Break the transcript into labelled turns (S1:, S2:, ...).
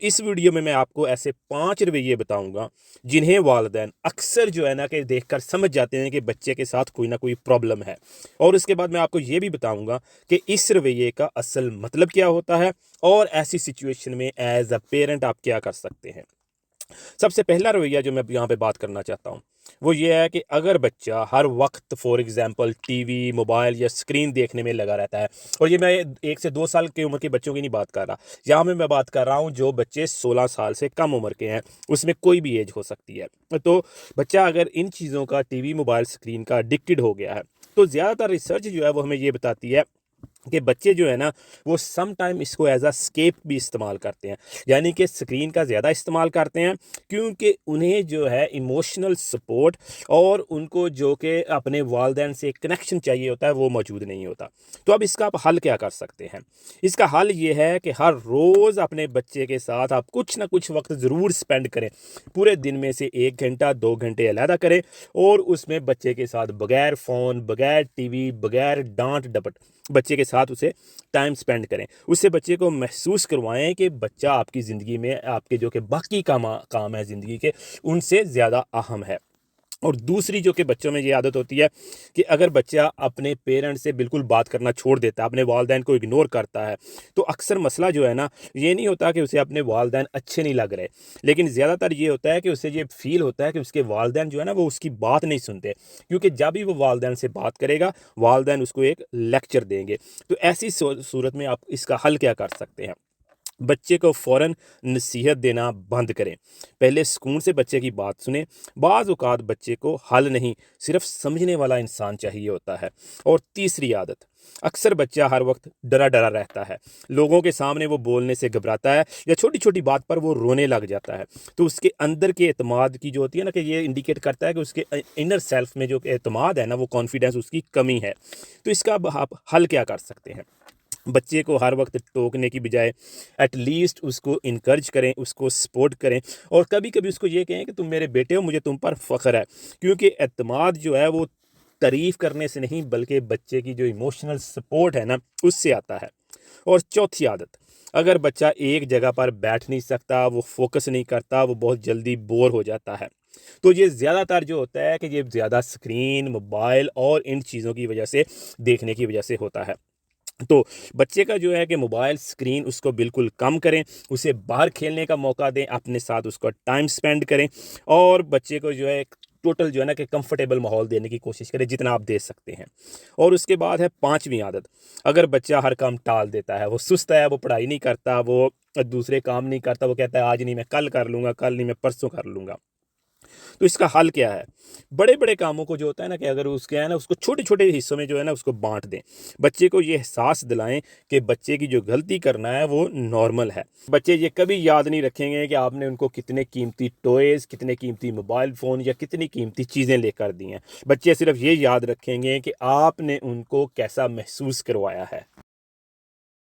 S1: इस वीडियो में मैं आपको ऐसे 5 रवैये बताऊंगा जिन्हें वालिदैन अक्सर जो है ना कि देखकर समझ जाते हैं कि बच्चे के साथ कोई ना कोई प्रॉब्लम है। और उसके बाद मैं आपको ये भी बताऊंगा कि इस रवैये का असल मतलब क्या होता है और ऐसी सिचुएशन में एज अ पेरेंट आप क्या कर सकते हैं। सबसे पहला रवैया जो मैं यहाँ पे बात करना चाहता हूँ वो ये है कि अगर बच्चा हर वक्त फॉर एग्जांपल टीवी, मोबाइल या स्क्रीन देखने में लगा रहता है, और ये मैं 1 से 2 साल की उम्र के बच्चों की नहीं बात कर रहा, यहाँ में मैं बात कर रहा हूँ जो बच्चे 16 साल से कम उम्र के हैं, उसमें कोई भी एज हो सकती है। तो बच्चा अगर इन चीज़ों का टीवी, मोबाइल, स्क्रीन का एडिक्टेड हो गया है, तो ज़्यादातर रिसर्च जो है वो हमें ये बताती है कि बच्चे जो है ना वो सम टाइम इसको एज अ स्केप भी इस्तेमाल करते हैं, यानी कि स्क्रीन का ज़्यादा इस्तेमाल करते हैं क्योंकि उन्हें जो है इमोशनल सपोर्ट और उनको जो कि अपने वालिदैन से कनेक्शन चाहिए होता है वो मौजूद नहीं होता। तो अब इसका आप हल क्या कर सकते हैं? इसका हल ये है कि हर रोज़ अपने बच्चे के साथ आप कुछ ना कुछ वक्त ज़रूर स्पेंड करें। पूरे दिन में से 1 घंटा 2 घंटे अलहदा करें और उसमें बच्चे के साथ बगैर फ़ोन, बगैर टीवी, बगैर डांट डपट बच्चे के साथ उसे टाइम स्पेंड करें। उससे बच्चे को महसूस करवाएं कि बच्चा आपकी ज़िंदगी में आपके जो कि बाकी काम है ज़िंदगी के, उनसे ज़्यादा अहम है। और दूसरी जो कि बच्चों में ये आदत होती है कि अगर बच्चा अपने पेरेंट्स से बिल्कुल बात करना छोड़ देता है, अपने वालिदैन को इग्नोर करता है, तो अक्सर मसला जो है ना ये नहीं होता कि उसे अपने वालिदैन अच्छे नहीं लग रहे, लेकिन ज़्यादातर ये होता है कि उसे ये फ़ील होता है कि उसके वालिदैन जो है ना वो उसकी बात नहीं सुनते, क्योंकि जब भी वो वालिदैन से बात करेगा वालिदैन उसको एक लेक्चर देंगे। तो ऐसी सूरत में आप इसका हल क्या कर सकते हैं? बच्चे को फ़ौरन नसीहत देना बंद करें। पहले सुकून से बच्चे की बात सुनें। बाज़ औक़ात बच्चे को हल नहीं, सिर्फ़ समझने वाला इंसान चाहिए होता है। और तीसरी आदत, अक्सर बच्चा हर वक्त डरा-डरा रहता है। लोगों के सामने वो बोलने से घबराता है या छोटी-छोटी बात पर वो रोने लग जाता है। तो उसके अंदर के एतमाद की जो होती है ना कि ये इंडिकेट करता है कि उसके इनर सेल्फ़ में जो एतमाद है ना, वो कॉन्फिडेंस उसकी कमी है। तो इसका अब आप हल क्या कर सकते हैं? बच्चे को हर वक्त टोकने की बजाय एटलीस्ट उसको इनकरेज करें, उसको सपोर्ट करें और कभी-कभी उसको ये कहें कि तुम मेरे बेटे हो, मुझे तुम पर फ़ख्र है। क्योंकि एतमाद जो है वो तारीफ़ करने से नहीं बल्कि बच्चे की जो इमोशनल सपोर्ट है ना उससे आता है। और चौथी आदत, अगर बच्चा एक जगह पर बैठ नहीं सकता, वो फ़ोकस नहीं करता, वो बहुत जल्दी बोर हो जाता है, तो ये ज़्यादातर जो होता है कि ये ज़्यादा स्क्रीन, मोबाइल और इन चीज़ों की वजह से, देखने की वजह से होता है। तो बच्चे का जो है कि मोबाइल स्क्रीन उसको बिल्कुल कम करें, उसे बाहर खेलने का मौका दें, अपने साथ उसको टाइम स्पेंड करें और बच्चे को जो है एक टोटल जो है ना कि कंफर्टेबल माहौल देने की कोशिश करें जितना आप दे सकते हैं। और उसके बाद है पांचवी आदत, अगर बच्चा हर काम टाल देता है, वो सुस्त है, वो पढ़ाई नहीं करता, वो दूसरे काम नहीं करता, वो कहता है आज नहीं मैं कल कर लूँगा, कल नहीं मैं परसों कर लूँगा, तो इसका हल क्या है? बड़े-बड़े कामों को जो होता है ना कि अगर उसके है ना उसको छोटे-छोटे हिस्सों में जो है ना उसको बाँट दें। बच्चे को ये एहसास दिलाएँ कि बच्चे की जो गलती करना है वो नॉर्मल है। बच्चे ये कभी याद नहीं रखेंगे कि आपने उनको कितने कीमती टॉयज़, कितने कीमती मोबाइल फ़ोन या कितनी कीमती चीज़ें लेकर दी हैं। बच्चे सिर्फ़ ये याद रखेंगे कि आपने उनको कैसा महसूस करवाया है।